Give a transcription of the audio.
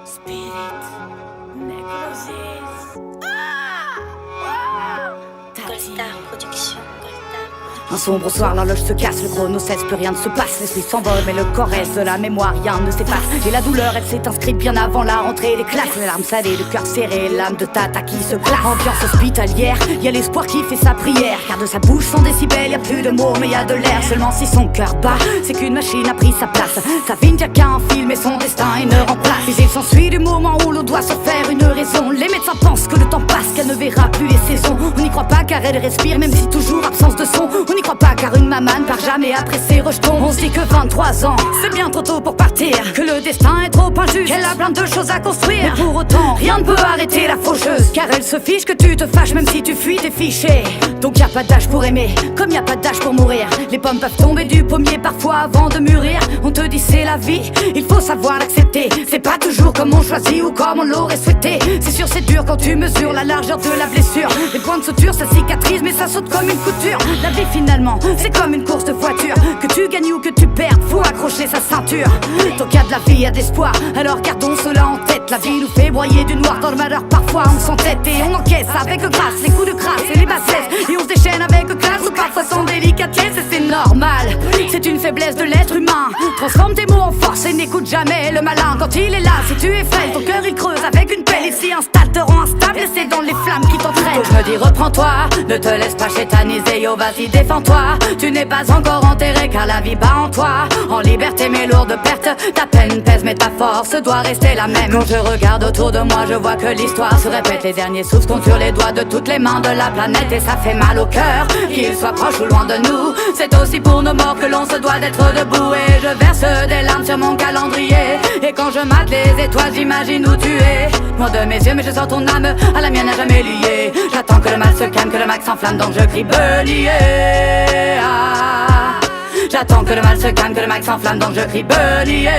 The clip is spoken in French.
Spirit, Necrosis. Goldstar Production. Un sombre soir, l'horloge se casse, le chrono cesse, plus rien ne se passe. L'esprit s'envole, mais le corps reste de la mémoire, rien ne s'efface. Et la douleur, elle s'est inscrite bien avant la rentrée des classes. Les larmes salées, le cœur serré, l'âme de Tata qui se glace. Ambiance hospitalière, y a l'espoir qui fait sa prière. Car de sa bouche sans décibels, y a plus de mots, mais y a de l'air. Seulement si son cœur bat, c'est qu'une machine a pris sa place. Sa vie ne tient qu'à un film et son destin il ne remplace. Puis il s'ensuit du moment où l'on doit se faire une raison. Les médecins pensent que le temps passe, qu'elle ne verra plus les saisons. On n'y croit pas car elle respire, même si toujours absence de son. On n'y croit pas car une maman ne part jamais après ses rejetons. On se dit que 23 ans, c'est bien trop tôt pour partir, que le destin est trop injuste, qu'elle a plein de choses à construire. Mais pour autant, rien ne peut arrêter la faucheuse, car elle se fiche que tu te fâches même si tu fuis tes fichés. Donc y a pas d'âge pour aimer, comme y a pas d'âge pour mourir. Les pommes peuvent tomber du pommier parfois avant de mûrir. On te dit c'est la vie, il faut savoir l'accepter. C'est pas toujours comme on choisit ou comme on l'aurait souhaité. C'est sûr c'est dur quand tu mesures la largeur de la blessure. Les points de suture ça cicatrise mais ça saute comme une couture. La vie finalement c'est comme une course de voiture, que tu gagnes ou que tu perdes, faut accrocher sa ceinture. Tant qu'il y a de la vie, y a d'espoir, alors gardons cela en tête. La vie nous fait broyer du noir dans le malheur, parfois on s'entête. Et on encaisse avec grâce les coups de crasse et les bassesses. Et on se déchaîne avec classe ou parfois sans délicatesse. Et c'est normal, c'est une faiblesse de l'être humain. Transforme tes mots en force et n'écoute jamais le malin. Quand il est là, si tu es frêle, ton cœur il creuse avec une pelle. Et si installe te rend instable, et c'est dans les flammes qui t'entraînent. Donc je me dis reprends-toi, ne te laisse pas chétaniser, yo vas-y défends-toi. Tu n'es pas encore enterré car la vie bat en toi. En liberté mais lourde perte, ta peine pèse mais ta force doit rester la même. Quand je regarde autour de moi je vois que l'histoire se répète. Les derniers souffles comptent sur les doigts de toutes les mains de la planète. Et ça fait mal au cœur, qu'ils soient proches ou loin de nous. C'est aussi pour nos morts que l'on se doit d'être debout. Et je verse des larmes sur mon calendrier. Et quand je mate les étoiles j'imagine où tu es. Loin de mes yeux mais je sens ton âme à la mienne à jamais liée. J'attends que le mal se calme, que le max s'enflamme donc je crie Belier. J'attends que le mal se calme, que le max s'enflamme donc je crie Belier.